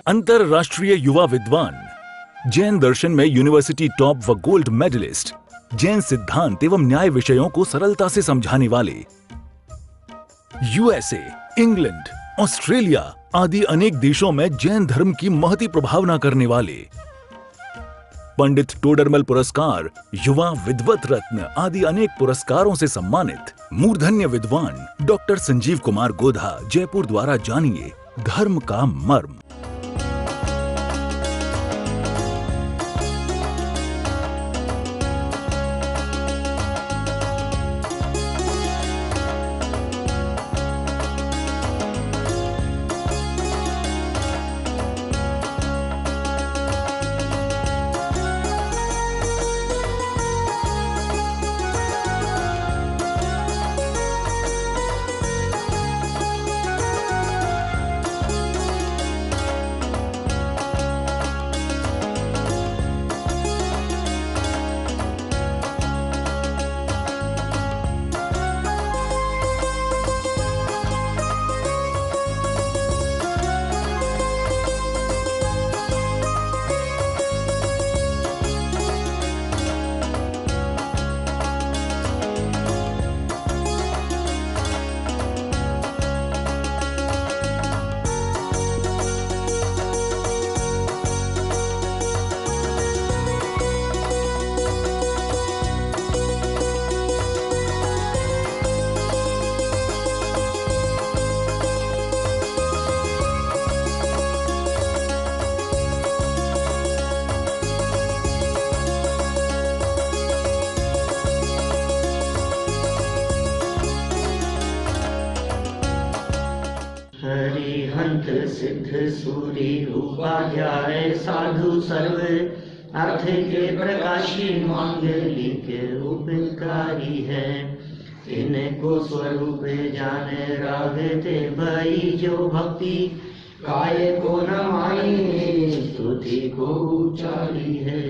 अंतरराष्ट्रीय युवा विद्वान, जैन दर्शन में यूनिवर्सिटी टॉप व गोल्ड मेडलिस्ट, जैन सिद्धांत एवं न्याय विषयों को सरलता से समझाने वाले, यूएसए, इंग्लैंड, ऑस्ट्रेलिया आदि अनेक देशों में जैन धर्म की महती प्रभावना करने वाले, पंडित टोडरमल पुरस्कार, युवा विद्वत रत्न आदि अनेक पुरस्कारों से सम्मानित मूर्धन्य विद्वान डॉक्टर संजीव कुमार गोधा जयपुर द्वारा जानिए धर्म का मर्म। हरिहंत सिद्ध सूरी उपाध्याय साधु सर्व अर्थ के प्रकाशी मांगलिक उपकारी है। इनको स्वरूप जाने रागते भई जो भक्ति काय को न माई स्तुति को उचारी है।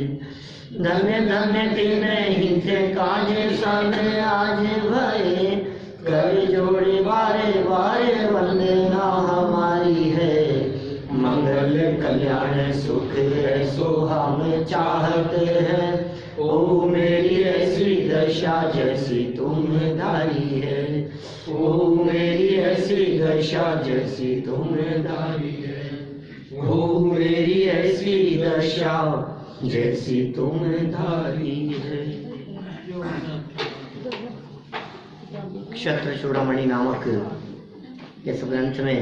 धन्य धन्य तीन ही थे काज संग आज भये कर जोड़े बारे बारे वंदना हमारी है। मंगल कल्याण सुख ऐसो हम चाहते हैं। ओ मेरी ऐसी दशा जैसी तुम धारी है। ओ मेरी ऐसी दशा जैसी तुम धारी है। ओ मेरी ऐसी दशा जैसी तुम धारी है। क्षत्र चूड़ामणि नामक इस ग्रंथ में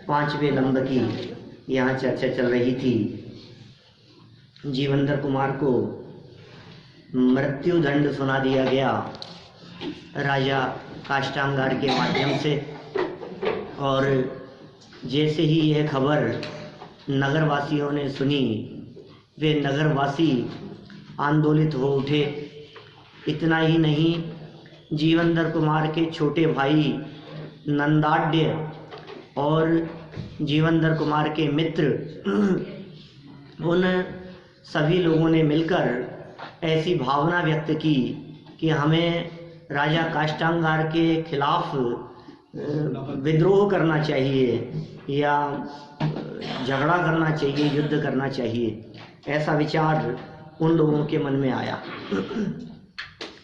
5वें लंब की यहाँ चर्चा चल रही थी। जीवंदर कुमार को मृत्यु दंड सुना दिया गया राजा काष्टांगार के माध्यम से, और जैसे ही यह खबर नगरवासियों ने सुनी वे नगरवासी आंदोलित हो उठे। इतना ही नहीं, जीवंदर कुमार के छोटे भाई नंदाढ्य और जीवंदर कुमार के मित्र उन सभी लोगों ने मिलकर ऐसी भावना व्यक्त की कि हमें राजा काष्टांगार के खिलाफ विद्रोह करना चाहिए या झगड़ा करना चाहिए, युद्ध करना चाहिए। ऐसा विचार उन लोगों के मन में आया।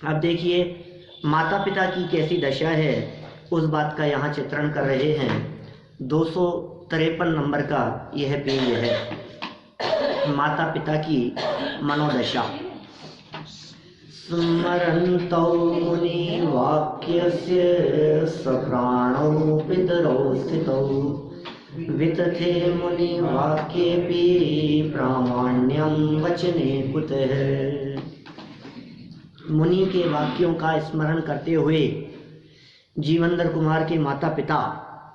अब देखिए माता पिता की कैसी दशा है, उस बात का यहाँ चित्रण कर रहे हैं। 253 नंबर का यह पेज है, माता पिता की मनोदशा। स्मरन्तौ मुनि वाक्यस्य सप्राणौ पितरौ स्थितौ वितथे मुनि वाक्येऽपि प्रामाण्यं वचने कुतः। मुनि के वाक्यों का स्मरण करते हुए जीवंदर कुमार के माता पिता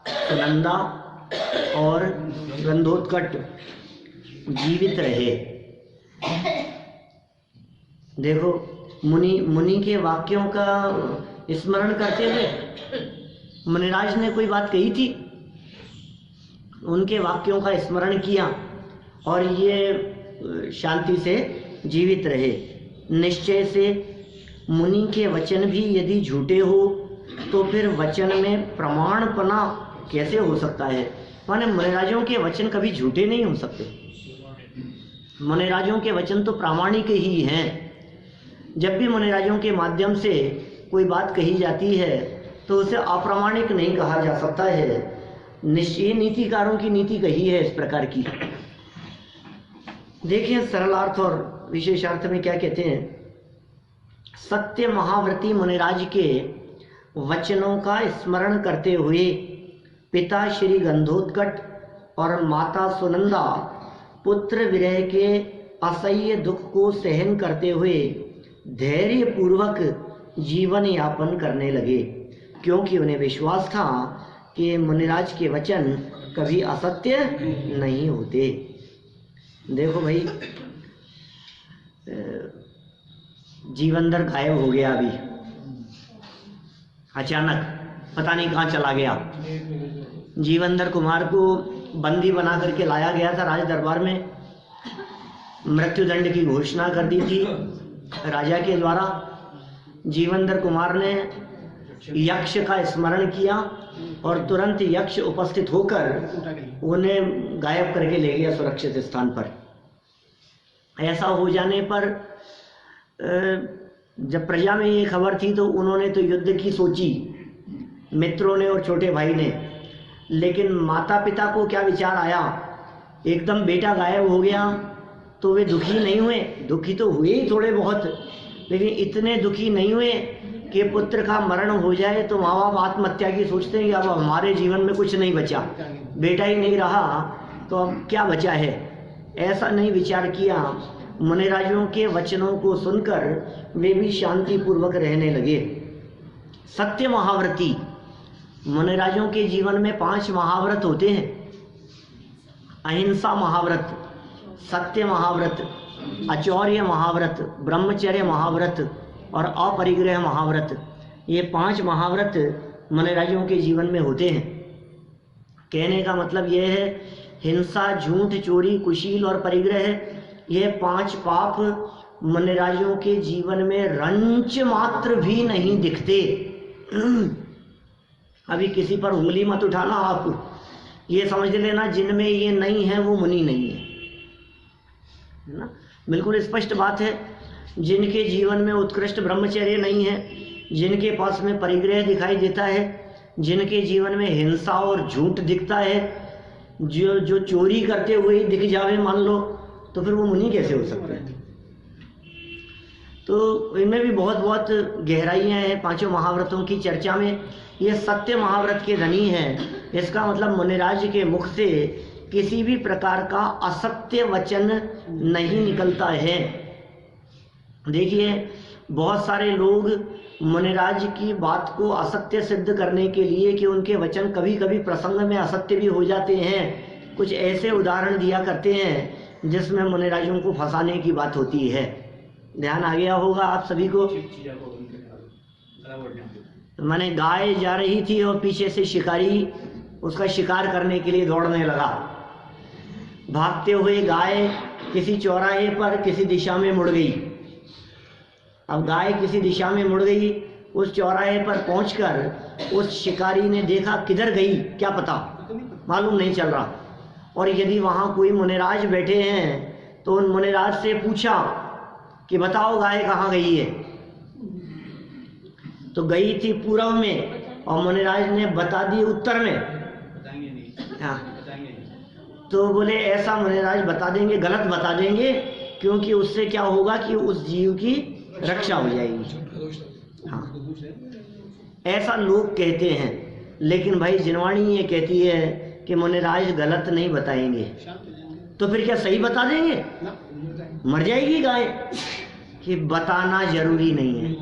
सुनंदा और गंधोत्कट जीवित रहे। देखो मुनि के वाक्यों का स्मरण करते हुए मुनिराज ने कोई बात कही थी, उनके वाक्यों का स्मरण किया और ये शांति से जीवित रहे। निश्चय से मुनि के वचन भी यदि झूठे हो तो फिर वचन में प्रमाणपना कैसे हो सकता है? माने मुनिराजों के वचन कभी झूठे नहीं हो सकते। मुनिराजों के वचन तो प्रामाणिक ही हैं। जब भी मुनिराजों के माध्यम से कोई बात कही जाती है तो उसे अप्रामाणिक नहीं कहा जा सकता है। निश्चय नीतिकारों की नीति कही है इस प्रकार की। देखिए सरलार्थ और विशेषार्थ में क्या कहते हैं। सत्य महाव्रती मुनिराज के वचनों का स्मरण करते हुए पिता श्री गंधोत्कट और माता सुनंदा पुत्र विरह के असह्य दुख को सहन करते हुए धैर्य पूर्वक जीवन यापन करने लगे, क्योंकि उन्हें विश्वास था कि मुनिराज के वचन कभी असत्य नहीं होते। देखो भाई, जीवंदर गायब हो गया अभी अचानक, पता नहीं कहाँ चला गया। जीवंदर कुमार को बंदी बना करके लाया गया था राज दरबार में, मृत्युदंड की घोषणा कर दी थी राजा के द्वारा। जीवंदर कुमार ने यक्ष का स्मरण किया और तुरंत यक्ष उपस्थित होकर उन्हें गायब करके ले गया सुरक्षित स्थान पर। ऐसा हो जाने पर जब प्रजा में ये खबर थी तो उन्होंने तो युद्ध की सोची, मित्रों ने और छोटे भाई ने, लेकिन माता पिता को क्या विचार आया, एकदम बेटा गायब हो गया तो वे दुखी नहीं हुए। दुखी तो हुए ही थोड़े बहुत, लेकिन इतने दुखी नहीं हुए कि पुत्र का मरण हो जाए तो माँ बाप आत्महत्या की सोचते हैं कि अब हमारे जीवन में कुछ नहीं बचा, बेटा ही नहीं रहा तो अब क्या बचा है। ऐसा नहीं विचार किया। मुनिराजों के वचनों को सुनकर वे भी शांति पूर्वक रहने लगे। सत्य महाव्रती मुनिराजों के जीवन में 5 महाव्रत होते हैं। अहिंसा महाव्रत, सत्य महाव्रत, अचौर्य महाव्रत, ब्रह्मचर्य महाव्रत और अपरिग्रह महाव्रत। ये 5 महाव्रत मुनिराजों के जीवन में होते हैं। कहने का मतलब यह है, हिंसा, झूठ, चोरी, कुशील और परिग्रह, ये 5 पाप मुनिराजों के जीवन में रंच मात्र भी नहीं दिखते। अभी किसी पर उंगली मत उठाना, आप ये समझ लेना जिनमें ये नहीं है वो मुनि नहीं है ना। बिल्कुल स्पष्ट बात है। जिनके जीवन में उत्कृष्ट ब्रह्मचर्य नहीं है, जिनके पास में परिग्रह दिखाई देता है, जिनके जीवन में हिंसा और झूठ दिखता है, जो चोरी करते हुए ही दिख जावे मान लो, तो फिर वो मुनि कैसे हो सकते हैं। तो इनमें भी बहुत बहुत गहराइयाँ हैं 5 महाव्रतों की चर्चा में। ये सत्य महाव्रत के धनी हैं। इसका मतलब मुनिराज के मुख से किसी भी प्रकार का असत्य वचन नहीं निकलता है। देखिए, बहुत सारे लोग मुनिराज की बात को असत्य सिद्ध करने के लिए कि उनके वचन कभी कभी प्रसंग में असत्य भी हो जाते हैं, कुछ ऐसे उदाहरण दिया करते हैं जिसमें मुनिराजों को फंसाने की बात होती है। ध्यान आ गया होगा आप सभी को। मैंने गाय जा रही थी और पीछे से शिकारी उसका शिकार करने के लिए दौड़ने लगा। भागते हुए गाय किसी चौराहे पर किसी दिशा में मुड़ गई। अब गाय किसी दिशा में मुड़ गई, उस चौराहे पर पहुंचकर उस शिकारी ने देखा, किधर गई क्या पता, मालूम नहीं चल रहा। और यदि वहां कोई मुनिराज बैठे हैं तो उन मुनिराज से पूछा कि बताओ गाय कहाँ गई है। तो गई थी पूर्व में और मुनिराज ने बता दी उत्तर में। हाँ, तो बोले ऐसा मुनिराज बता देंगे, गलत बता देंगे, क्योंकि उससे क्या होगा कि उस जीव की रक्षा हो जाएगी। हाँ, ऐसा लोग कहते हैं। लेकिन भाई जिनवाणी ये कहती है कि मुनिराज गलत नहीं बताएंगे, तो फिर क्या सही बता देंगे? मर जाएगी गाय। कि बताना जरूरी नहीं है।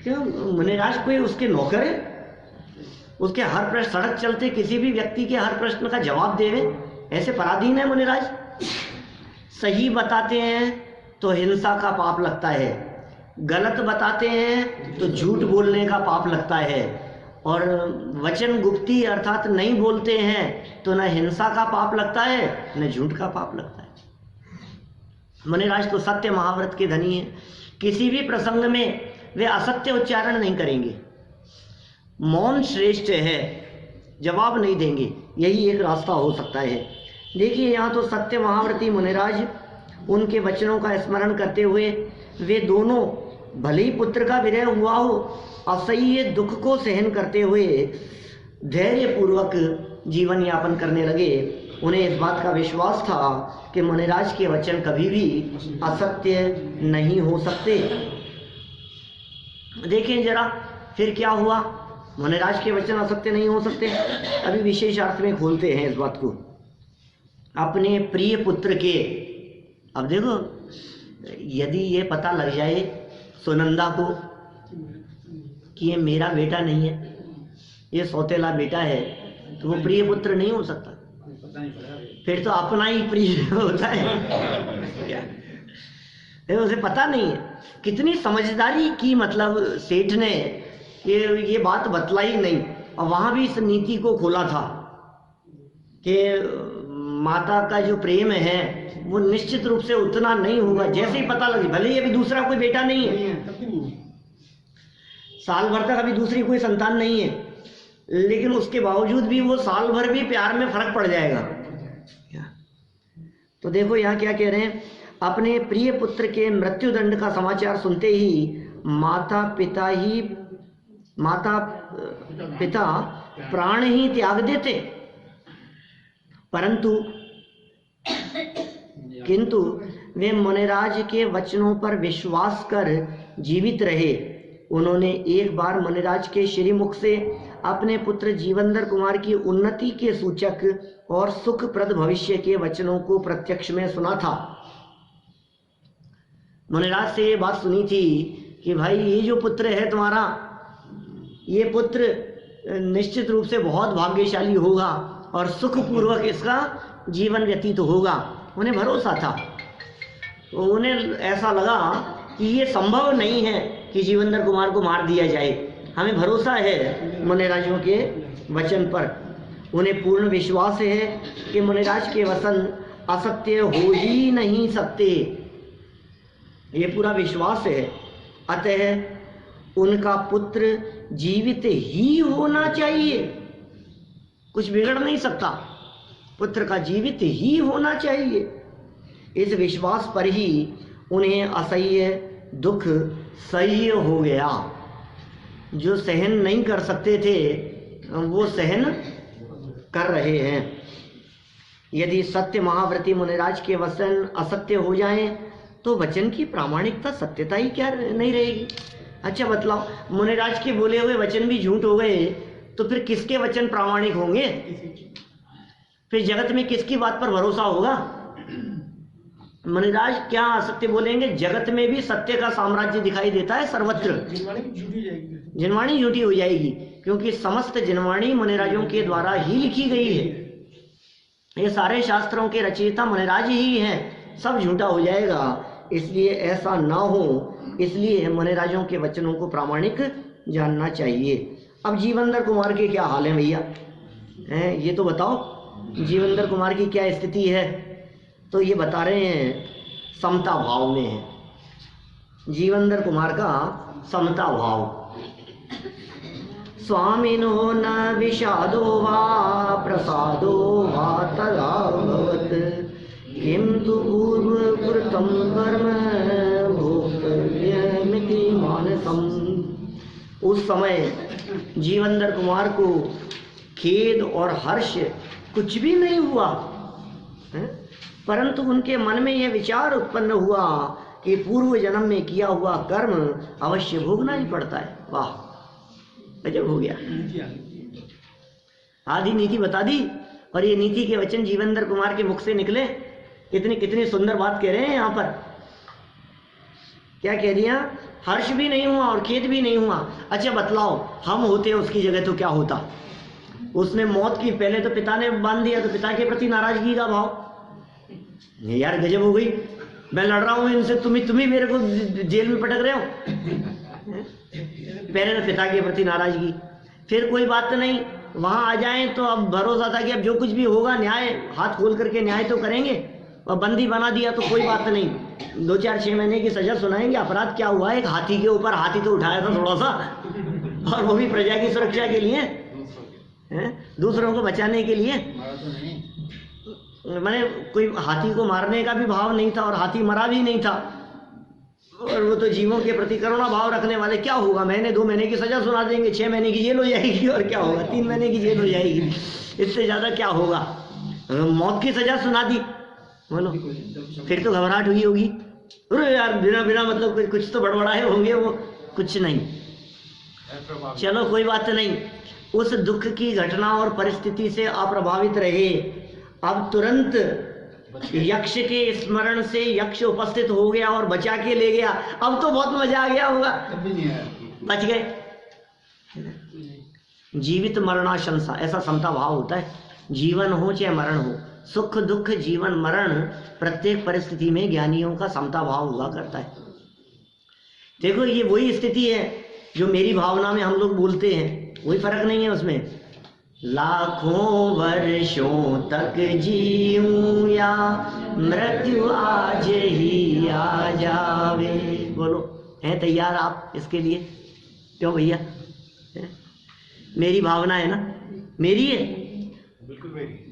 क्यों? मुनिराज कोई उसके नौकर है? उसके हर प्रश्न, सड़क चलते किसी भी व्यक्ति के हर प्रश्न का जवाब देवे, ऐसे पराधीन है मुनिराज? सही बताते हैं तो हिंसा का पाप लगता है, गलत बताते हैं तो झूठ बोलने का पाप लगता है, और वचन गुप्ती अर्थात नहीं बोलते हैं तो न हिंसा का पाप लगता है न झूठ का पाप लगता है। मुनिराज तो सत्य महाव्रत के धनी हैं। किसी भी प्रसंग में वे असत्य उच्चारण नहीं करेंगे, मौन श्रेष्ठ है, जवाब नहीं देंगे, यही एक रास्ता हो सकता है। देखिए यहाँ तो सत्य महाव्रती मुनिराज उनके वचनों का स्मरण करते हुए वे दोनों भले ही पुत्र का विरह हुआ हो, असह्य दुख को सहन करते हुए धैर्य पूर्वक जीवन यापन करने लगे। उन्हें इस बात का विश्वास था कि मुनिराज के वचन कभी भी असत्य नहीं हो सकते। देखें जरा फिर क्या हुआ, मुनिराज के वचन असत्य नहीं हो सकते। अभी विशेष अर्थ में खोलते हैं इस बात को। अपने प्रिय पुत्र के, अब देखो यदि ये पता लग जाए सुनंदा को कि ये मेरा बेटा नहीं है, ये सौतेला बेटा है, तो वो प्रिय पुत्र नहीं हो सकता, फिर तो अपना ही प्रिय होता है। उसे पता नहीं है, कितनी समझदारी की मतलब सेठ ने ये बात बतलाई नहीं, और वहां भी इस नीति को खोला था कि माता का जो प्रेम है वो निश्चित रूप से उतना नहीं होगा। जैसे ही पता लगे, भले ही अभी दूसरा कोई बेटा नहीं है, साल भर तक अभी दूसरी कोई संतान नहीं है, लेकिन उसके बावजूद भी वो साल भर भी प्यार में फर्क पड़ जाएगा। तो देखो यहाँ क्या कह रहे हैं, अपने प्रिय पुत्र के मृत्युदंड का समाचार सुनते ही माता पिता प्राण ही त्याग देते, किंतु वे मुनिराज के वचनों पर विश्वास कर जीवित रहे। उन्होंने एक बार मुनिराज के श्रीमुख से अपने पुत्र जीवंदर कुमार की उन्नति के सूचक और सुखप्रद भविष्य के वचनों को प्रत्यक्ष में सुना था। मुनिराज से ये बात सुनी थी कि भाई ये जो पुत्र है तुम्हारा, ये पुत्र निश्चित रूप से बहुत भाग्यशाली होगा और सुखपूर्वक इसका जीवन व्यतीत होगा। उन्हें भरोसा था, तो उन्हें ऐसा लगा कि ये संभव नहीं है कि जीवंदर कुमार को मार दिया जाए। हमें भरोसा है मुनिराजों के वचन पर, उन्हें पूर्ण विश्वास है कि मुनिराज के वचन असत्य हो ही नहीं सकते, ये पूरा विश्वास है। अतः उनका पुत्र जीवित ही होना चाहिए, कुछ बिगड़ नहीं सकता, पुत्र का जीवित ही होना चाहिए। इस विश्वास पर ही उन्हें असह्य दुख सह्य हो गया। जो सहन नहीं कर सकते थे वो सहन कर रहे हैं। यदि सत्य महाव्रती मुनिराज के वचन असत्य हो जाएं तो वचन की प्रामाणिकता, सत्यता ही क्या नहीं रहेगी। अच्छा बतलाओ, मुनिराज के बोले हुए वचन भी झूठ हो गए तो फिर किसके वचन प्रामाणिक होंगे? फिर जगत में किसकी बात पर भरोसा होगा? मुनिराज क्या असत्य बोलेंगे? जगत में भी सत्य का साम्राज्य दिखाई देता है सर्वत्र, जिनवाणी झूठी हो जाएगी, क्योंकि समस्त जिनवाणी मुनिराजों के द्वारा ही लिखी गई है। ये सारे शास्त्रों के रचयिता मुनिराज ही हैं, सब झूठा हो जाएगा। इसलिए ऐसा ना हो, इसलिए मुनिराजों के वचनों को प्रामाणिक जानना चाहिए। अब जीवंदर कुमार के क्या हाल है भैया, हैं ये तो बताओ, जीवंदर कुमार की क्या स्थिति है? तो ये बता रहे हैं समता भाव में है जीवंदर कुमार का समता भाव। स्वामिनो न विषादो वा प्रसादो वा तदाभवत् किंतु पूर्वकृतं कर्म भोक्तव्यमिति मानसम्। उस समय जीवंदर कुमार को खेद और हर्ष कुछ भी नहीं हुआ, परंतु उनके मन में यह विचार उत्पन्न हुआ कि पूर्व जन्म में किया हुआ कर्म अवश्य भोगना ही पड़ता है। वाह, गजब हो गया, आधी नीति बता दी। और ये नीति के वचन जीवंदर कुमार के मुख से निकले। कितनी कितनी सुंदर बात कह रहे हैं यहाँ पर। क्या कह दिया? हर्ष भी नहीं हुआ और खेद भी नहीं हुआ। अच्छा बतलाओ, हम होते उसकी जगह तो क्या होता? उसने मौत की पहले तो पिता ने बांध दिया, तो पिता के प्रति नाराजगी का भाव। यार गजब हो गई, मैं लड़ रहा हूं इनसे, तुम्ही मेरे को जेल में पटक रहे हो। पहले तो पिता के प्रति नाराजगी, फिर कोई बात नहीं, वहां आ जाएं तो अब भरोसा था कि अब जो कुछ भी होगा न्याय, हाथ खोल करके न्याय तो करेंगे, और बंदी बना दिया तो कोई बात नहीं। 2-4 6 महीने की सजा सुनाएंगे। अपराध क्या हुआ? एक हाथी के ऊपर, हाथी तो उठाया था थोड़ा सा, और वो भी प्रजा की सुरक्षा के लिए, दूसरों को बचाने के लिए। मैंने कोई हाथी को मारने का भी भाव नहीं था और हाथी मरा भी नहीं था, और वो तो जीवों के प्रति करुणा भाव रखने वाले। क्या होगा? महीने 2 महीने की सजा सुना देंगे, 6 महीने की जेल हो जाएगी, और क्या होगा? 3 महीने की जेल हो जाएगी, इससे ज्यादा क्या होगा? मौत की सजा सुना दी, बोलो, फिर तो घबराहट हुई होगी, अरे यार बिना बिना मतलब कुछ तो बड़बड़ाए होंगे वो। कुछ नहीं, चलो कोई बात नहीं। उस दुख की घटना और परिस्थिति से अप्रभावित रहे। अब तुरंत यक्ष के स्मरण से यक्ष उपस्थित हो गया और बचा के ले गया। अब तो बहुत मजा आ गया होगा, बच गए। जीवित मरणाशंसा, ऐसा समता भाव होता है। जीवन हो चाहे मरण हो, सुख दुख जीवन मरण, प्रत्येक परिस्थिति में ज्ञानियों का समता भाव हुआ करता है। देखो ये वही स्थिति है जो मेरी भावना में हम लोग बोलते हैं, कोई फर्क नहीं है उसमें। लाखों वर्षों तक जीऊं या मृत्यु आज ही आ जावे। बोलो, हैं तैयार आप इसके लिए? क्यों भैया? मेरी भावना है ना, मेरी है, बिल्कुल मेरी।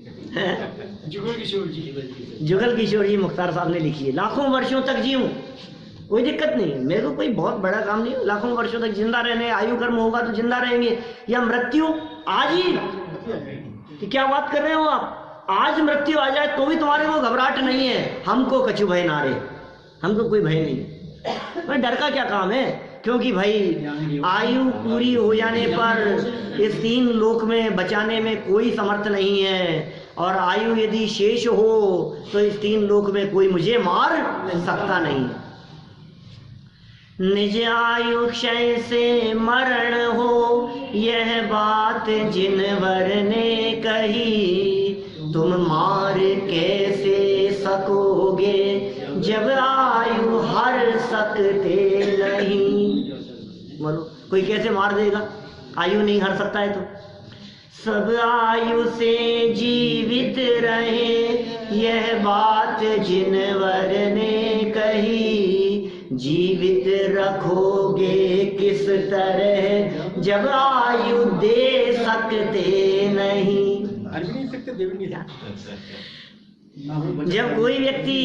जुगल किशोर जी मुख्तार साहब ने लिखी है, लाखों वर्षों तक जीऊं, कोई दिक्कत नहीं है, मेरे को कोई बहुत बड़ा काम नहीं है। लाखों वर्षों तक जिंदा रहने, आयु कर्म होगा तो जिंदा रहेंगे, या मृत्यु आज ही। कि क्या बात कर रहे हो आप? आज मृत्यु आ जाए तो भी तुम्हारे को घबराहट नहीं है। हमको कछु भय ना रे, हमको कोई भय नहीं। भाई डर का क्या काम है? क्योंकि भाई आयु पूरी हो जाने पर इस 3 लोक में बचाने में कोई समर्थ नहीं है, और आयु यदि शेष हो तो इस 3 लोक में कोई मुझे मार सकता नहीं। निज आयु क्षय से मरण हो, यह बात जिनवर ने कही, तुम मार कैसे सकोगे जब आयु हर सकते नहीं। बोलो, कोई कैसे मार देगा? आयु नहीं हर सकता है तो। सब आयु से जीवित रहे, यह बात जिनवर ने कही, जीवित रखोगे किस तरह जब आयु दे सकते नहीं। जब कोई व्यक्ति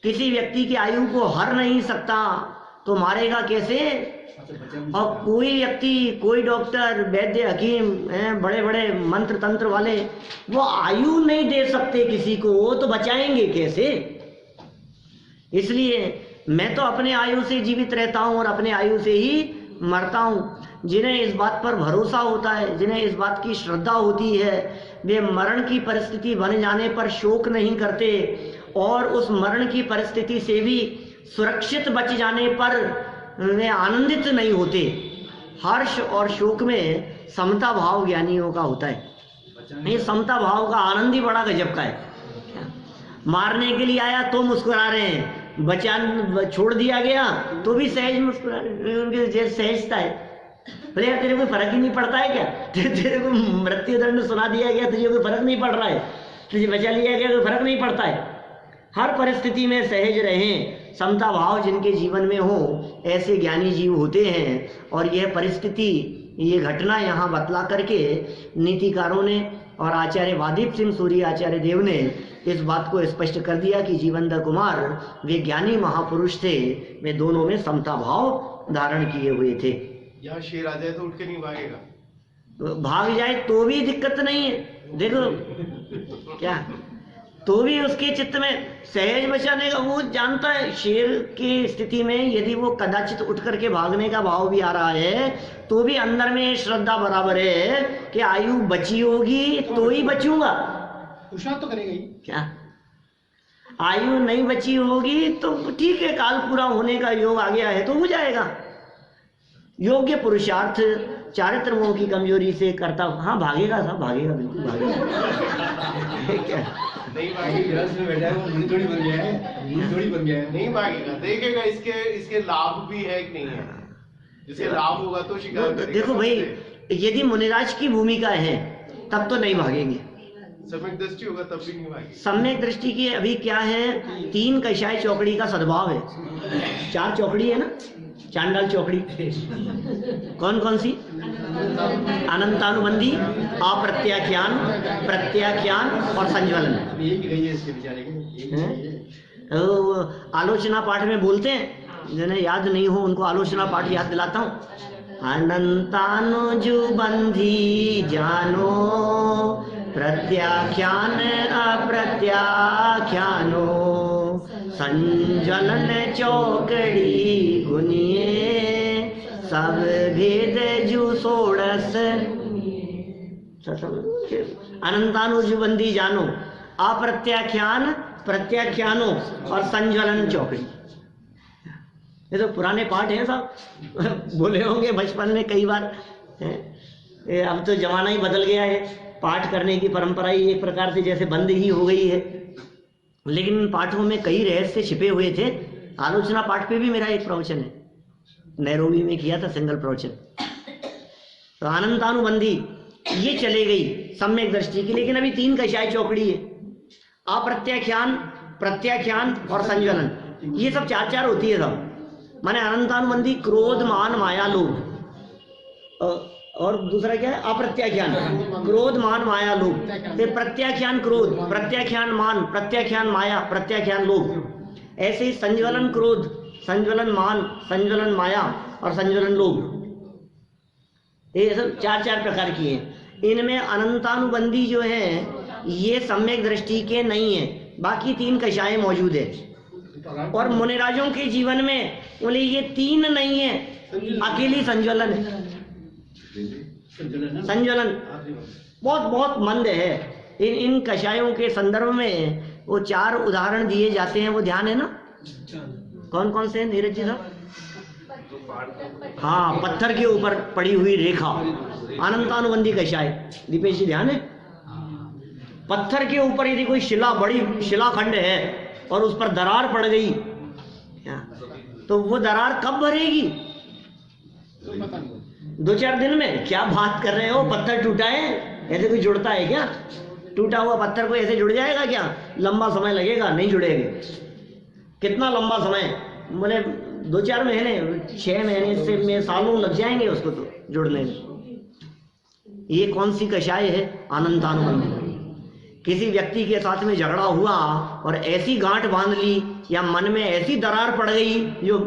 किसी व्यक्ति की आयु को हर नहीं सकता तो मारेगा कैसे? और कोई व्यक्ति, कोई डॉक्टर, वैद्य, हकीम, बड़े बड़े मंत्र तंत्र वाले, वो आयु नहीं दे सकते किसी को, वो तो बचाएंगे कैसे? इसलिए मैं तो अपने आयु से जीवित रहता हूं और अपने आयु से ही मरता हूं। जिन्हें इस बात पर भरोसा होता है, जिन्हें इस बात की श्रद्धा होती है, वे मरण की परिस्थिति बन जाने पर शोक नहीं करते, और उस मरण की परिस्थिति से भी सुरक्षित बच जाने पर वे आनंदित नहीं होते। हर्ष और शोक में समता भाव ज्ञानियों का होता है। ये समता भाव का आनंद ही बड़ा गजब का है। मारने के लिए आया तो मुस्कुरा रहे हैं, बचा छोड़ दिया गया तो भी सहज मुस्कुरा रहे हैं, उनकी जैसे सहजता है। बोले यार तेरे को फर्क ही नहीं पड़ता है क्या? तेरे को मृत्यु दंड सुना दिया गया, तुझे कोई फर्क नहीं पड़ रहा है, तुझे बचा लिया गया, कोई फर्क नहीं पड़ता है। हर परिस्थिति में सहज रहें, समता भाव जिनके जीवन में हो, ऐसे ज्ञानी जीव होते हैं। और यह परिस्थिति, ये घटना यहाँ बतला करके नीतिकारों ने और आचार्य वादीप सिंह सूरी आचार्य देव ने इस बात को स्पष्ट कर दिया कि जीवनदर कुमार वे ज्ञानी महापुरुष थे, वे दोनों में समता भाव धारण किए हुए थे। यहाँ शेर आ जाए तो उठ के नहीं भागेगा, भाग जाए तो भी दिक्कत नहीं है। देखो क्या, तो भी उसके चित्त में सहज बचाने का, वो जानता है शेर की स्थिति में यदि वो कदाचित उठ करके भागने का भाव भी आ रहा है तो भी अंदर में श्रद्धा बराबर है कि आयु बची होगी तो ही बचूंगा। पुरुषार्थ तो करेगा ही। क्या आयु नहीं बची होगी तो ठीक है, काल पूरा होने का योग आ गया है तो हो जाएगा। योग्य पुरुषार्थ चारित्र मोह की कमजोरी से करता, हाँ भागेगा साहब, भागेगा, बिल्कुल भागेगा। क्या नहीं भागेगा, बैठा है वो थोड़ी बन गया है, थोड़ी बन गया है, नहीं भागेगा। देखेगा इसके लाभ भी है कि नहीं है, जिसके लाभ होगा तो शिकार करेगा। देखो भाई, यदि मुनिराज की भूमिका है तब तो नहीं भागेंगे, सम्यक दृष्टि होगा तब भी नहीं भागी। सम्यक दृष्टि की अभी क्या है, 3 कषाय चौकड़ी का सद्भाव है। 4 चौकड़ी है ना, चांडाल चौकड़ी। कौन कौन सी? अनंतानुबंधी, अप्रत्याख्यान, प्रत्याख्यान और संज्वलन। एक गई है इसके बेचारे के। तो आलोचना पाठ में बोलते हैं, जिन्हें याद नहीं हो उनको आलोचना पाठ याद दिलाता हूँ। अनंतानुजुबंधी जानो, प्रत्याख्यान अप्रत्याख्यानो, संज्वलन चौकड़ी गुनिए, सब भेद जु सोड़स। अनंतानुजुबंधी जानो, अप्रत्याख्यान, प्रत्याख्यानो और संज्वलन चौकड़ी। ये तो पुराने पाठ हैं साहब, बोले होंगे बचपन में कई बार। अब तो जमाना ही बदल गया है, पाठ करने की परंपरा ही एक प्रकार से जैसे बंद ही हो गई है। लेकिन इन पाठों में कई रहस्य छिपे हुए थे। आलोचना पाठ पे भी मेरा एक प्रवचन है, नैरोबी में किया था सिंगल प्रवचन। तो अनंतानुबंधी ये चले गई सम्यक दृष्टि की, लेकिन अभी 3 कषाय चौकड़ी है। अप्रत्याख्यान, प्रत्याख्यान और संज्वलन, ये सब 4-4 होती है सब। माने अनंतानुबंधी क्रोध, मान, माया, लोभ। और दूसरा क्या है? अप्रत्याख्यान, क्रोध, मान, माया, लोभ। फिर प्रत्याख्यान क्रोध, प्रत्याख्यान मान, प्रत्याख्यान माया, प्रत्याख्यान लोभ। ऐसे ही संज्वलन क्रोध, संज्वलन मान, संज्वलन माया और संज्वलन लोभ। ये सब 4-4 प्रकार की हैं। इनमें अनंतानुबंधी जो है ये सम्यक दृष्टि के नहीं है, बाकी 3 कषाय मौजूद है। और मुनिराजों के जीवन में बोले ये 3 नहीं है, अकेली संज्वलन है। संज्वलन बहुत बहुत मंद है। इन कषायों के संदर्भ में वो 4 उदाहरण दिए जाते हैं, वो ध्यान है ना? कौन कौन से नीरज जी साहब? हाँ, पत्थर के ऊपर पड़ी हुई रेखा, अनंतानुबंधी कषाय। दीपेश जी ध्यान है? पत्थर के ऊपर यदि कोई बड़ी शिलाखंड है और उस पर दरार पड़ गई, तो वो दरार कब भरेगी? 2-4 दिन में। क्या बात कर रहे हो? पत्थर टूटा है, ऐसे कोई जुड़ता है क्या? टूटा हुआ पत्थर को ऐसे जुड़ जाएगा क्या? लंबा समय लगेगा, नहीं जुड़ेगा। कितना लंबा समय? बोले 2-4 महीने, 6 महीने से में सालों लग जाएंगे उसको तो जुड़ने में। ये कौन सी कषाय है? अनंतानुबंधी। किसी व्यक्ति के साथ में झगड़ा हुआ और ऐसी गांठ बांध ली या मन में ऐसी दरार पड़ गई जो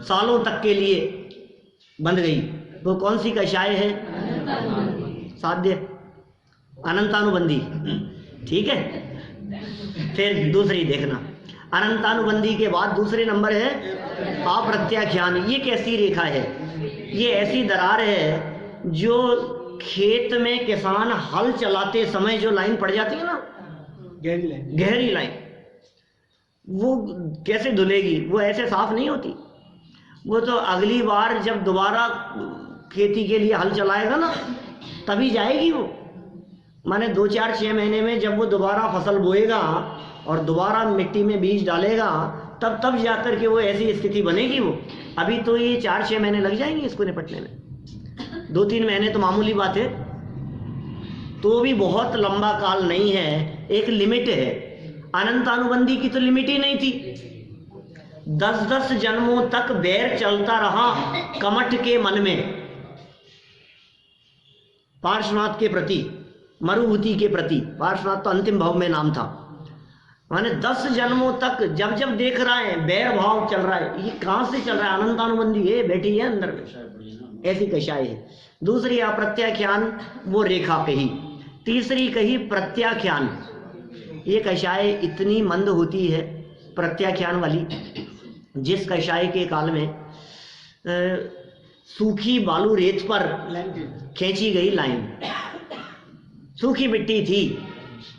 सालों तक के लिए बंध गई, तो कौन सी कषाय है? साध्य, अनंतानुबंधी। ठीक है। फिर दूसरी देखना, अनंतानुबंधी के बाद दूसरे नंबर है अप्रत्याख्यान। ये कैसी रेखा है? ये ऐसी दरार है जो खेत में किसान हल चलाते समय जो लाइन पड़ जाती है ना, गहरी लाइन, वो कैसे धुलेगी? वो ऐसे साफ नहीं होती। वो तो अगली बार जब दोबारा खेती के लिए हल चलाएगा ना, तभी जाएगी वो। माने 2-4-6 महीने में जब वो दोबारा फसल बोएगा और दोबारा मिट्टी में बीज डालेगा, तब जाकर के वो ऐसी स्थिति बनेगी। वो अभी तो ये 4-6 महीने लग जाएंगे इसको निपटने में। 2-3 महीने तो मामूली बात है, तो भी बहुत लंबा काल नहीं है, एक लिमिट है। अनंतानुबंधी की तो लिमिट ही नहीं थी। 10-10 जन्मों तक बैर चलता रहा कमठ के मन में, पार्श्वनाथ के प्रति, मरुभूति के प्रति। पार्श्वनाथ तो अंतिम भाव में नाम था। माने 10 जन्मों तक जब जब देख रहा है बैर भाव चल रहा है। ये कहां से चल रहा है? अनंतानुबंधी है, बैठी है अंदर में, ऐसी कषाय है। दूसरी अप्रत्याख्यान, वो रेखा कही। तीसरी कही प्रत्याख्यान। ये कषाय इतनी मंद होती है प्रत्याख्यान वाली, जिस कषाय के काल में सूखी बालू रेत पर खींची गई लाइन, सूखी मिट्टी थी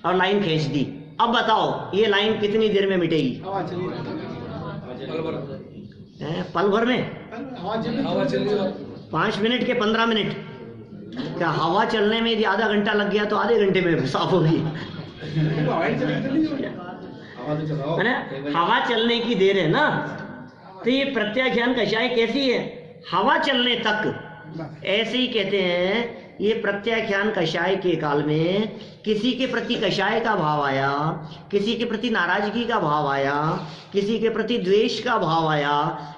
और लाइन खींच दी। अब बताओ ये लाइन कितनी देर में मिटेगी? पल भर में? 5 मिनट के 15 मिनट? क्या हवा चलने में यदि आधा घंटा लग गया तो आधे घंटे में साफ होगी? है ना? हवा चलने की देर है ना। तो ये प्रत्याख्यान कषाय कैसी है? हवा चलने तक। ऐसे ही कहते हैं ये प्रत्याख्यान कषाय के काल में किसी के प्रति कषाय का भाव आया, किसी के प्रति नाराजगी का भाव आया, किसी के प्रति द्वेष का भाव आया,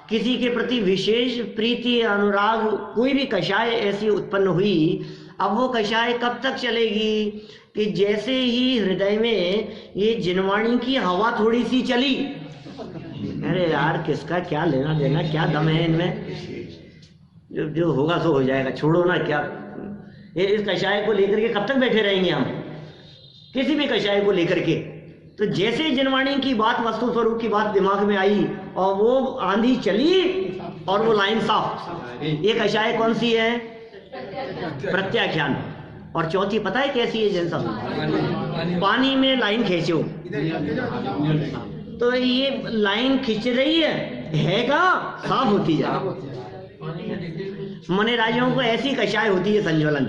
किसी के प्रति विशेष प्रीति अनुराग, कोई भी कषाय ऐसी उत्पन्न हुई। अब वो कषाय कब तक चलेगी कि जैसे ही हृदय में ये जिनवाणी की हवा थोड़ी सी चली, अरे यार किसका क्या लेना देना, क्या दम है इनमें, जो होगा सो हो जाएगा, छोड़ो ना, क्या ये इस कषाय को लेकर के कब तक बैठे रहेंगे हम, किसी भी कषाय को लेकर के। तो जैसे जिनवाणी की बात, वस्तु स्वरूप की बात दिमाग में आई और वो आंधी चली और वो लाइन साफ। ये कषाय कौन सी है? प्रत्याख्यान। और चौथी पता है कैसी है? जैसा पानी में लाइन खींचो, तो ये लाइन खींच रही है कहाँ? साफ होती जाए। मने राजियों को ऐसी कषाय होती है संज्वलन।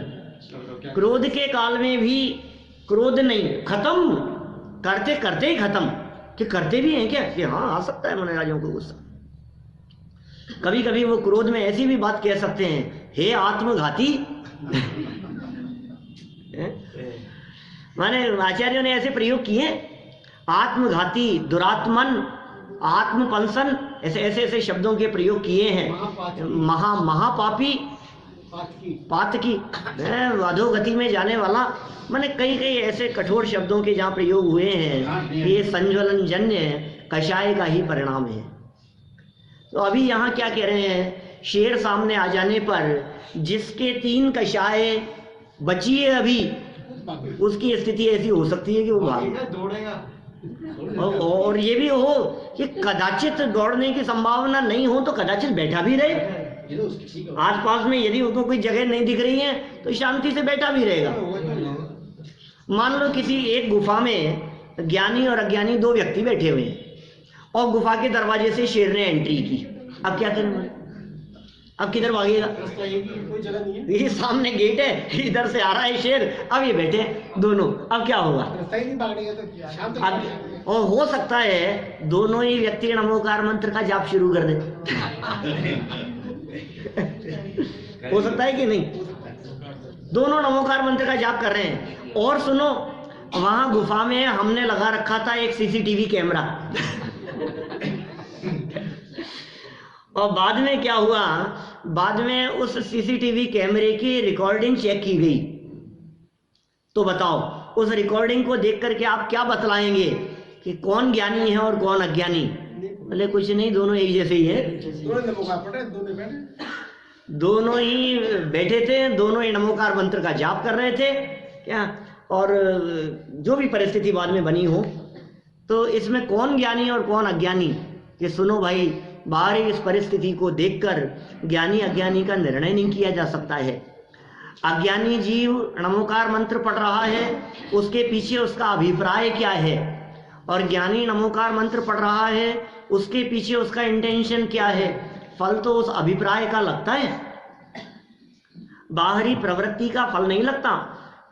क्रोध के काल में भी क्रोध नहीं, खत्म करते करते ही खत्म। कि करते भी हैं क्या कि हाँ आ सकता है मने राजियों को गुस्सा। कभी कभी वो क्रोध में ऐसी भी बात कह सकते हैं, हे आत्मघाती। माने आचार्यों ने ऐसे प्रयोग किए, आत्मघाती, दुरात्मन, आत्मपंसन, ऐसे ऐसे ऐसे शब्दों के प्रयोग किए हैं। महापापी, पातकी, अधोगति में जाने वाला, माने कई कई ऐसे कठोर शब्दों के जहाँ प्रयोग हुए हैं। ये संज्वलन जन्य कषाय का ही परिणाम है। तो अभी यहाँ क्या कह रहे हैं? शेर सामने आ जाने पर जिसके 3 कषाय बची है अभी, उसकी स्थिति ऐसी हो सकती है कि वो भागेगा। और ये भी हो कि कदाचित दौड़ने की संभावना नहीं हो तो कदाचित बैठा भी रहे आसपास में। यदि उसको कोई जगह नहीं दिख रही है तो शांति से बैठा भी रहेगा। मान लो किसी एक गुफा में ज्ञानी और अज्ञानी 2 व्यक्ति बैठे हुए हैं और गुफा के दरवाजे से शेर ने एंट्री की। अब क्या करेंगे? अब किधर भागेगा? कोई जगह नहीं है, ये सामने गेट है, इधर से आ रहा है शेर, अब ये बैठे दोनों, अब क्या होगा? रास्ता ही नहीं भागने का, तो शाम तक अब और हो सकता है दोनों ही व्यक्ति नमोकार मंत्र का जाप शुरू कर दे। हो सकता है कि नहीं? दोनों नमोकार मंत्र का जाप कर रहे हैं। और सुनो, वहां गुफा में हमने लगा रखा था एक सीसीटीवी कैमरा। और बाद में क्या हुआ? बाद में उस सीसीटीवी कैमरे की रिकॉर्डिंग चेक की गई। तो बताओ, उस रिकॉर्डिंग को देख करके आप क्या बतलाएंगे कि कौन ज्ञानी है और कौन अज्ञानी? बोले कुछ नहीं, दोनों एक जैसे ही है। दोनों ही बैठे थे, दोनों ही नमोकार मंत्र का जाप कर रहे थे क्या। और जो भी परिस्थिति बाद में बनी हो, तो इसमें कौन ज्ञानी और कौन अज्ञानी? ये सुनो भाई, बाहरी इस परिस्थिति को देखकर ज्ञानी अज्ञानी का निर्णय नहीं किया जा सकता है। अज्ञानी जीव नमोकार मंत्र पढ़ रहा है, उसके पीछे उसका अभिप्राय क्या है, और ज्ञानी नमोकार मंत्र पढ़ रहा है, उसके पीछे उसका इंटेंशन क्या है। फल तो उस अभिप्राय का लगता है, बाहरी प्रवृत्ति का फल नहीं लगता।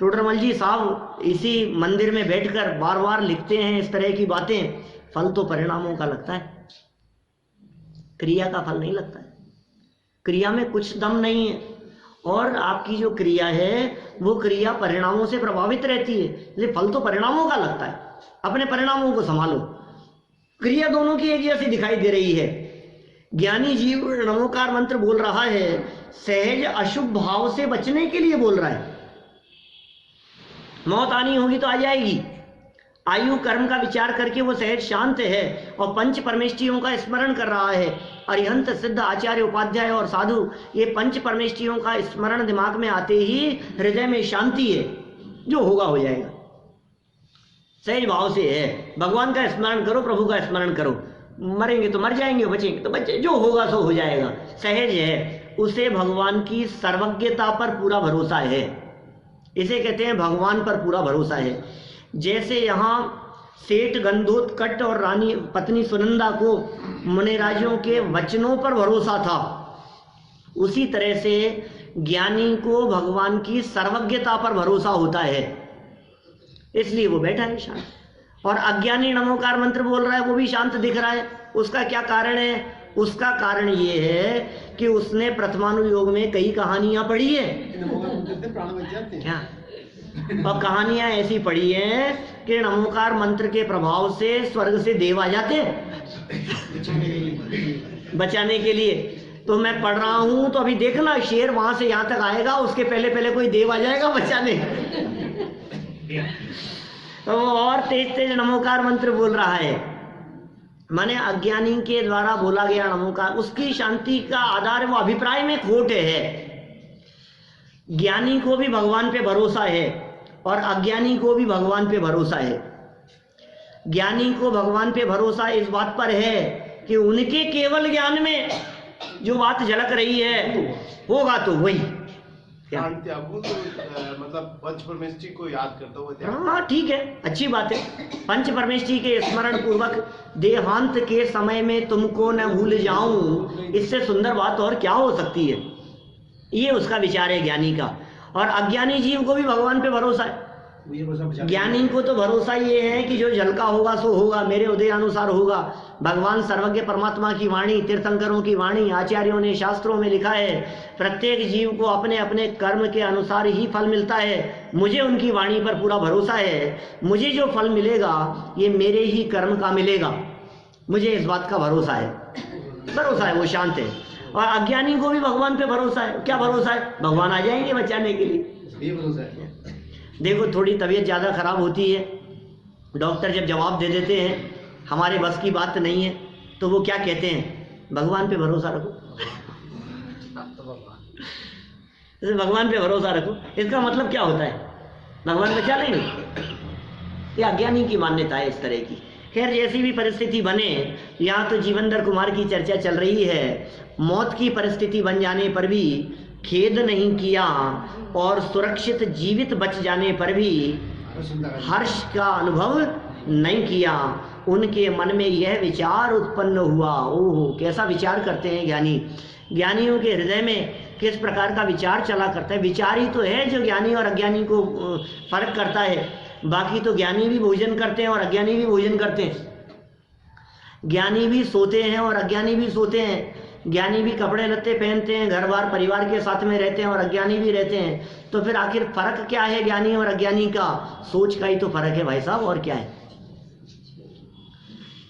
टोडरमल जी साहब इसी मंदिर में बैठकर बार बार लिखते हैं इस तरह की बातें, फल तो परिणामों का लगता है, क्रिया का फल नहीं लगता है। क्रिया में कुछ दम नहीं है, और आपकी जो क्रिया है वो क्रिया परिणामों से प्रभावित रहती है, इसलिए फल तो परिणामों का लगता है। अपने परिणामों को संभालो। क्रिया दोनों की एक जैसी दिखाई दे रही है। ज्ञानी जीव नमोकार मंत्र बोल रहा है, सहज अशुभ भाव से बचने के लिए बोल रहा है। मौत आनी होगी तो आ जाएगी, आयु कर्म का विचार करके वो सहज शांत है और पंच परमेष्टियों का स्मरण कर रहा है। अरिहंत सिद्ध आचार्य उपाध्याय और साधु, ये पंच परमेष्टियों का स्मरण दिमाग में आते ही हृदय में शांति है, जो होगा हो जाएगा। सहज भाव से है, भगवान का स्मरण करो, प्रभु का स्मरण करो। मरेंगे तो मर जाएंगे, बचेंगे तो बचे, जो होगा सो हो जाएगा। सहज है, उसे भगवान की सर्वज्ञता पर पूरा भरोसा है। इसे कहते हैं भगवान पर पूरा भरोसा है। जैसे यहाँ सेठ गंधोत्कट और रानी पत्नी सुनंदा को मुनिराजों के वचनों पर भरोसा था, उसी तरह से ज्ञानी को भगवान की सर्वज्ञता पर भरोसा होता है, इसलिए वो बैठा है शांत। और अज्ञानी नमोकार मंत्र बोल रहा है, वो भी शांत दिख रहा है। उसका क्या कारण है? उसका कारण ये है कि उसने प्रथमानुयोग में कई कहानियां पढ़ी है प्राण बच जाते हैं क्या, और कहानियां ऐसी पढ़ी हैं कि नमोकार मंत्र के प्रभाव से स्वर्ग से देव आ जाते हैं बचाने के लिए। तो मैं पढ़ रहा हूं तो अभी देखना शेर वहां से यहां तक आएगा, उसके पहले पहले कोई देव आ जाएगा बचाने। तो वो और तेज तेज नमोकार मंत्र बोल रहा है, माने अज्ञानी के द्वारा बोला गया नमोकार, उसकी शांति का आधार वो अभिप्राय में खोट है। ज्ञानी को भी भगवान पे भरोसा है और अज्ञानी को भी भगवान पे भरोसा है। ज्ञानी को भगवान पे भरोसा इस बात पर है कि उनके केवल ज्ञान में जो बात झलक रही है होगा तो वही क्या, त्यागू तो मतलब पंच परमेष्ठी को याद करता हुआ हाँ ठीक है, अच्छी बात है। पंच परमेष्ठी के स्मरण पूर्वक देहांत के समय में तुमको न भूल जाऊं, इससे सुंदर बात और क्या हो सकती है। ये उसका विचार है ज्ञानी का। और अज्ञानी जीव को भी भगवान पे भरोसा है। ज्ञानी को तो भरोसा ये है कि जो झलका होगा सो होगा, मेरे उदय अनुसार होगा। भगवान सर्वज्ञ परमात्मा की वाणी, तीर्थंकरों की वाणी, आचार्यों ने शास्त्रों में लिखा है प्रत्येक जीव को अपने अपने कर्म के अनुसार ही फल मिलता है। मुझे उनकी वाणी पर पूरा भरोसा है, मुझे जो फल मिलेगा ये मेरे ही कर्म का मिलेगा, मुझे इस बात का भरोसा है, वो शांत है। और अज्ञानी को भी भगवान पे भरोसा है। क्या भरोसा है? भगवान आ जाएंगे बचाने के लिए। देखो थोड़ी तबीयत ज़्यादा खराब होती है, डॉक्टर जब जवाब दे देते हैं हमारे बस की बात नहीं है, तो वो क्या कहते हैं? भगवान पे भरोसा रखो। भगवान पे भरोसा रखो, इसका मतलब क्या होता है? भगवान बचा लेंगे। ये अज्ञानी की मान्यता है इस तरह की। खैर जैसी भी परिस्थिति बने, यहाँ तो जीवनधर कुमार की चर्चा चल रही है, मौत की परिस्थिति बन जाने पर भी खेद नहीं किया और सुरक्षित जीवित बच जाने पर भी हर्ष का अनुभव नहीं किया। उनके मन में यह विचार उत्पन्न हुआ। ओह, कैसा विचार करते हैं ज्ञानी। ज्ञानियों के हृदय में किस प्रकार का विचार चला करता है। विचार ही तो है जो ज्ञानी और अज्ञानी को फर्क करता है। बाकी तो ज्ञानी भी भोजन करते हैं और अज्ञानी भी भोजन करते हैं। ज्ञानी भी सोते हैं और अज्ञानी भी सोते हैं। ज्ञानी भी कपड़े लत्ते पहनते हैं, घर बार परिवार के साथ में रहते हैं और अज्ञानी भी रहते हैं। तो फिर आखिर फर्क क्या है ज्ञानी और अज्ञानी का? सोच का ही तो फर्क है भाई साहब, और क्या है।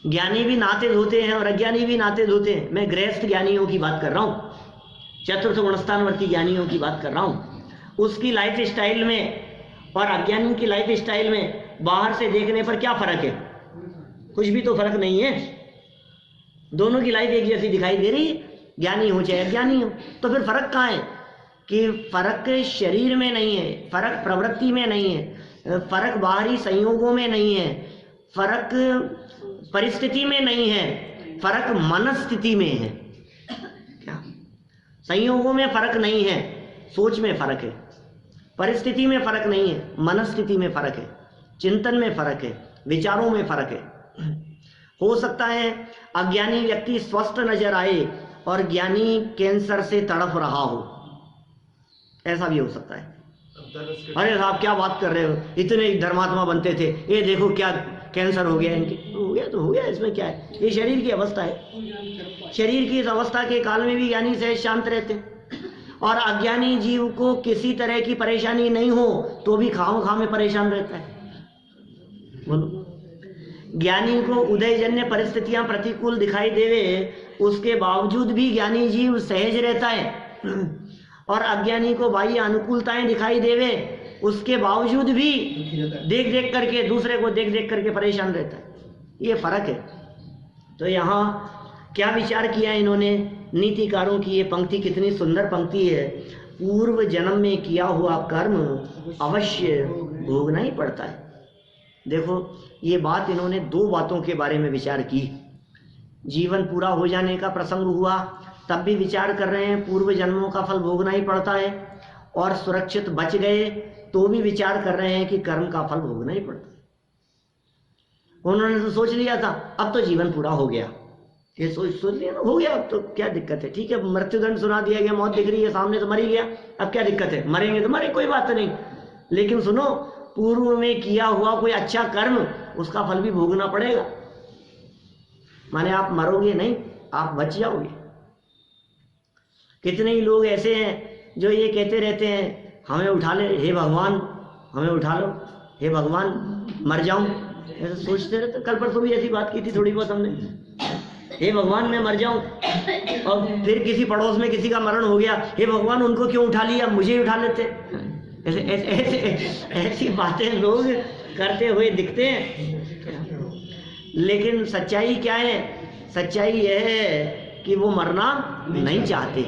ज्ञानी भी नहाते धोते हैं और अज्ञानी भी नहाते धोते हैं। मैं गृहस्थ ज्ञानियों की बात कर रहा हूँ, चतुर्थ गुणस्थानवर्ती ज्ञानियों की बात कर रहा हूँ। उसकी लाइफ स्टाइल में और अज्ञानी की लाइफ स्टाइल में बाहर से देखने पर क्या फर्क है? कुछ भी तो फर्क नहीं है। दोनों की लाइफ एक जैसी दिखाई दे रही है, ज्ञानी हो चाहे अज्ञानी हो। तो फिर फर्क कहाँ है? कि फर्क शरीर में नहीं है, फर्क प्रवृत्ति में नहीं है, फर्क बाहरी संयोगों में नहीं है, फर्क परिस्थिति में नहीं है, फर्क मनस्थिति में है। क्या? संयोगों में फर्क नहीं है, सोच में फर्क है। परिस्थिति में फर्क नहीं है, मनस्थिति में फर्क है, चिंतन में फर्क है, विचारों में फर्क है। हो सकता है अज्ञानी व्यक्ति स्वस्थ नजर आए और ज्ञानी कैंसर से तड़प रहा हो, ऐसा भी हो सकता है। अरे साहब क्या बात कर रहे हो, इतने धर्मात्मा बनते थे, ये देखो क्या कैंसर हो गया इनके। हो गया तो हो गया, इसमें क्या है? ये शरीर की अवस्था है। शरीर की इस अवस्था के काल में भी ज्ञानी सहज शांत रहते। और अज्ञानी जीव को किसी तरह की परेशानी नहीं हो तो भी खाम में परेशान रहता है। बोलो, ज्ञानी को उदयजन्य परिस्थितियां प्रतिकूल दिखाई देवे, उसके बावजूद भी ज्ञानी जीव सहज रहता है। और अज्ञानी को बाह्य अनुकूलताएं दिखाई देवे, उसके बावजूद भी देख देख करके, दूसरे को देख देख करके परेशान रहता है। ये फर्क है। तो यहाँ क्या विचार किया इन्होंने नीतिकारों की? ये पंक्ति कितनी सुंदर पंक्ति है। पूर्व जन्म में किया हुआ कर्म अवश्य भोगना ही पड़ता है। देखो ये बात, इन्होंने दो बातों के बारे में विचार की। जीवन पूरा हो जाने का प्रसंग हुआ तब भी विचार कर रहे हैं पूर्व जन्मों का फल भोगना ही पड़ता है, और सुरक्षित बच गए तो भी विचार कर रहे हैं कि कर्म का फल भोगना ही पड़ता है। उन्होंने तो सोच लिया था अब तो जीवन पूरा हो गया, ये सोच लिया ना, हो गया, अब तो क्या दिक्कत है। ठीक है, मृत्युदंड सुना दिया गया, मौत दिख रही है सामने तो मर ही गया, अब क्या दिक्कत है, मरेंगे तो मरे, कोई बात नहीं। लेकिन सुनो, पूर्व में किया हुआ कोई अच्छा कर्म, उसका फल भी भोगना पड़ेगा। माने आप मरोगे नहीं, आप बच जाओगे। कितने ही लोग ऐसे हैं जो ये कहते रहते हैं हमें उठा ले, हे भगवान हमें उठा लो, हे भगवान मर जाऊं, ऐसा सोचते रहते। कल परसों भी ऐसी बात की थी थोड़ी बहुत हमने, हे भगवान मैं मर जाऊं। और फिर किसी पड़ोस में किसी का मरण हो गया, हे भगवान उनको क्यों उठा लिया, मुझे ही उठा लेते। ऐसे ऐसे ऐसी बातें लोग करते हुए दिखते हैं, लेकिन सच्चाई क्या है? सच्चाई यह है कि वो मरना नहीं चाहते।